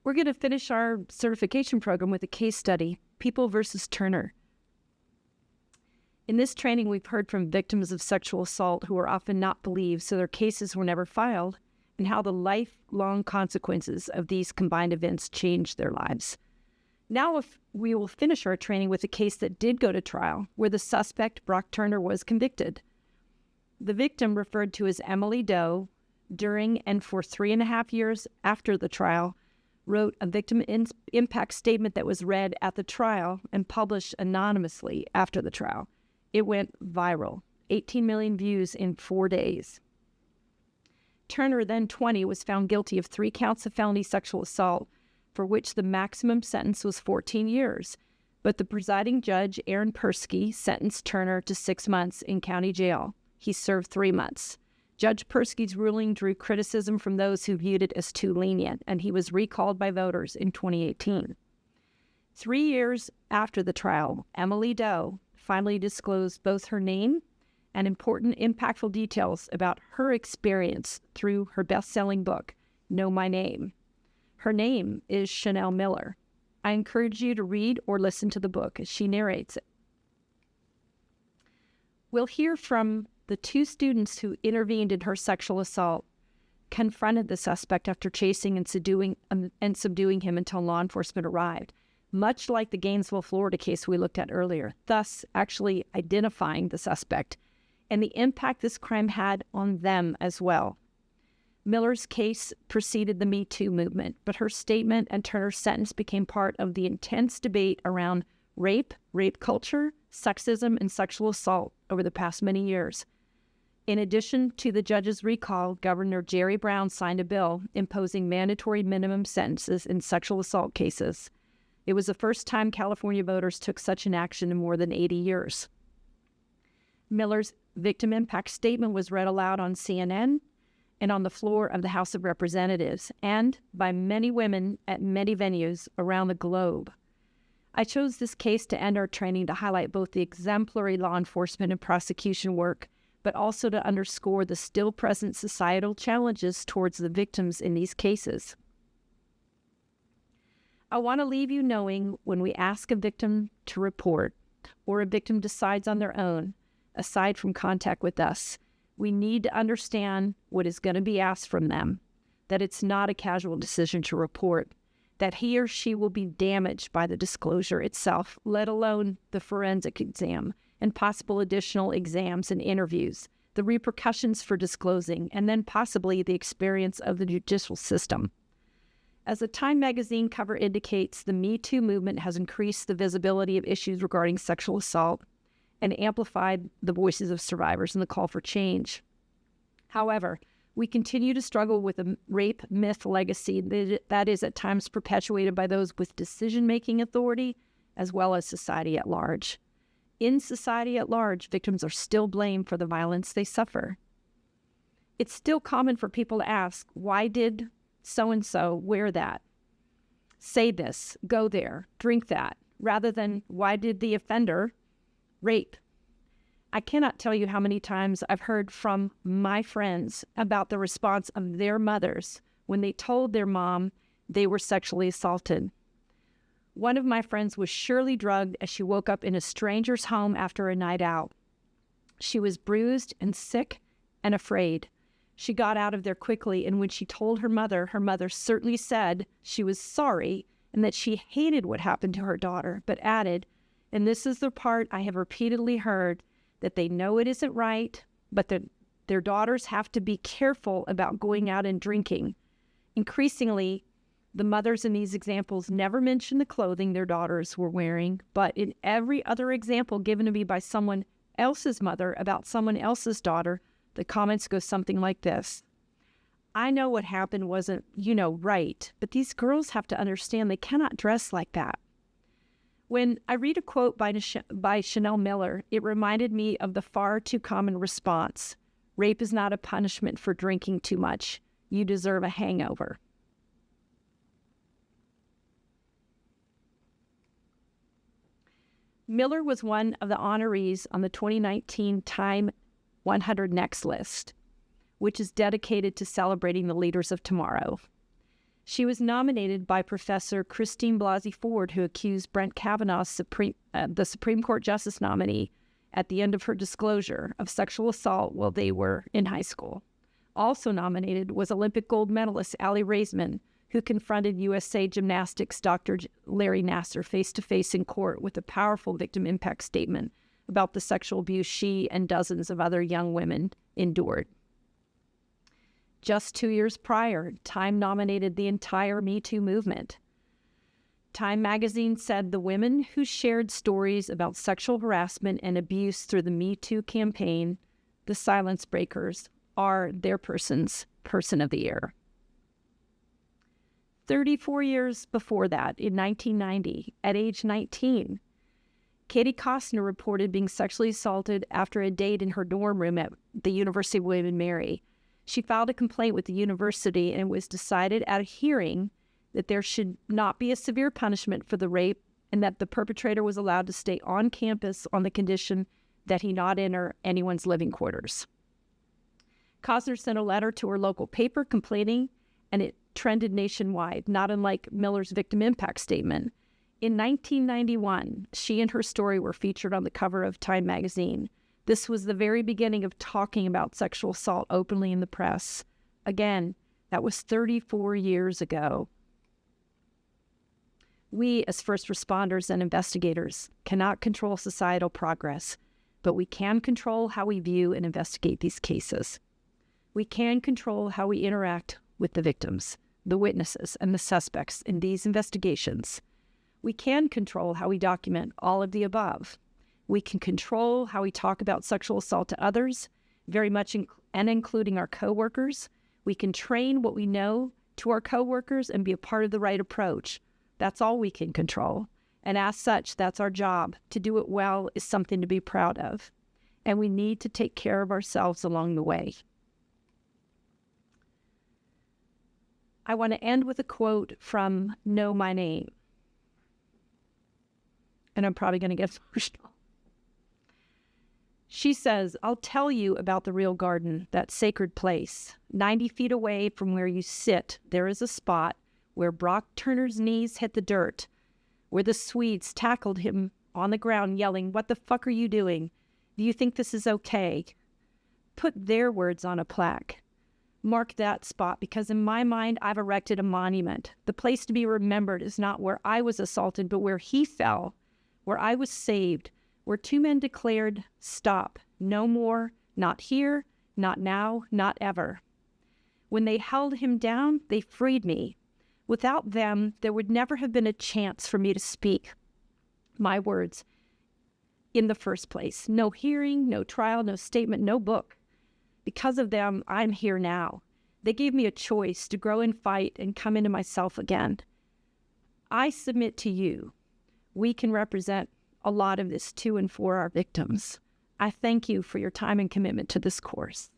We're going to finish our certification program with a case study, People versus Turner. In this training, we've heard from victims of sexual assault who are often not believed, so their cases were never filed, and how the lifelong consequences of these combined events changed their lives. Now we will finish our training with a case that did go to trial, where the suspect, Brock Turner, was convicted. The victim, referred to as Emily Doe, during and for 3.5 years after the trial, wrote a victim impact statement that was read at the trial and published anonymously after the trial. It went viral, 18 million views in 4 days. Turner, then 20, was found guilty of 3 counts of felony sexual assault, for which the maximum sentence was 14 years. But the presiding judge, Aaron Persky, sentenced Turner to 6 months in county jail. He served 3 months. Judge Persky's ruling drew criticism from those who viewed it as too lenient, and he was recalled by voters in 2018. 3 years after the trial, Emily Doe finally disclosed both her name and important, impactful details about her experience through her best-selling book, Know My Name. Her name is Chanel Miller. I encourage you to read or listen to the book as she narrates it. We'll hear from the 2 students who intervened in her sexual assault, confronted the suspect after chasing and subduing him until law enforcement arrived, much like the Gainesville, Florida case we looked at earlier, thus actually identifying the suspect and the impact this crime had on them as well. Miller's case preceded the Me Too movement, but her statement and Turner's sentence became part of the intense debate around rape culture, sexism, and sexual assault over the past many years. In addition to the judge's recall, Governor Jerry Brown signed a bill imposing mandatory minimum sentences in sexual assault cases. It was the first time California voters took such an action in more than 80 years. Miller's victim impact statement was read aloud on CNN and on the floor of the House of Representatives, and by many women at many venues around the globe. I chose this case to end our training to highlight both the exemplary law enforcement and prosecution work, but also to underscore the still present societal challenges towards the victims in these cases. I want to leave you knowing when we ask a victim to report, or a victim decides on their own, aside from contact with us, we need to understand what is going to be asked from them, that it's not a casual decision to report, that he or she will be damaged by the disclosure itself, let alone the forensic exam and possible additional exams and interviews, the repercussions for disclosing, and then possibly the experience of the judicial system. As the Time magazine cover indicates, the Me Too movement has increased the visibility of issues regarding sexual assault and amplified the voices of survivors and the call for change. However, we continue to struggle with a rape myth legacy that is at times perpetuated by those with decision-making authority as well as society at large. In society at large, victims are still blamed for the violence they suffer. It's still common for people to ask, why did so-and-so wear that? Say this, go there, drink that, rather than why did the offender rape? I cannot tell you how many times I've heard from my friends about the response of their mothers when they told their mom they were sexually assaulted. One of my friends was surely drugged as she woke up in a stranger's home after a night out. She was bruised and sick and afraid. She got out of there quickly, and when she told her mother certainly said she was sorry and that she hated what happened to her daughter, but added, and this is the part I have repeatedly heard, that they know it isn't right, but that their daughters have to be careful about going out and drinking. Increasingly, the mothers in these examples never mention the clothing their daughters were wearing, but in every other example given to me by someone else's mother about someone else's daughter, the comments go something like this. I know what happened wasn't, right, but these girls have to understand they cannot dress like that. When I read a quote by Chanel Miller, it reminded me of the far too common response. Rape is not a punishment for drinking too much. You deserve a hangover. Miller was one of the honorees on the 2019 Time 100 Next list, which is dedicated to celebrating the leaders of tomorrow. She was nominated by Professor Christine Blasey Ford, who accused Brett Kavanaugh, the Supreme Court Justice nominee, at the end of her disclosure of sexual assault while they were in high school. Also nominated was Olympic gold medalist Aly Raisman, who confronted USA Gymnastics Dr. Larry Nassar face-to-face in court with a powerful victim impact statement about the sexual abuse she and dozens of other young women endured. Just 2 years prior, Time nominated the entire Me Too movement. Time magazine said the women who shared stories about sexual harassment and abuse through the Me Too campaign, the Silence Breakers, are their Person of the Year. 34 years before that, in 1990, at age 19, Katie Costner reported being sexually assaulted after a date in her dorm room at the University of William & Mary. She filed a complaint with the university, and it was decided at a hearing that there should not be a severe punishment for the rape and that the perpetrator was allowed to stay on campus on the condition that he not enter anyone's living quarters. Costner sent a letter to her local paper complaining, and it trended nationwide, not unlike Miller's victim impact statement. In 1991, she and her story were featured on the cover of Time magazine. This was the very beginning of talking about sexual assault openly in the press. Again, that was 34 years ago. We, as first responders and investigators, cannot control societal progress, but we can control how we view and investigate these cases. We can control how we interact with the victims, the witnesses, and the suspects in these investigations. We can control how we document all of the above. We can control how we talk about sexual assault to others, very much and including our coworkers. We can train what we know to our coworkers and be a part of the right approach. That's all we can control. And as such, that's our job. To do it well is something to be proud of. And we need to take care of ourselves along the way. I want to end with a quote from Know My Name. And I'm probably going to get emotional. She says, "I'll tell you about the real garden, that sacred place. 90 feet away from where you sit, there is a spot where Brock Turner's knees hit the dirt, where the Swedes tackled him on the ground yelling, 'What the fuck are you doing? Do you think this is okay?' Put their words on a plaque. Mark that spot, because in my mind, I've erected a monument. The place to be remembered is not where I was assaulted, but where he fell, where I was saved, where two men declared, 'Stop, no more, not here, not now, not ever.' When they held him down, they freed me. Without them, there would never have been a chance for me to speak my words in the first place. No hearing, no trial, no statement, no book. Because of them, I'm here now. They gave me a choice to grow and fight and come into myself again. I submit to you, we can represent a lot of this to and for our victims. I thank you for your time and commitment to this course."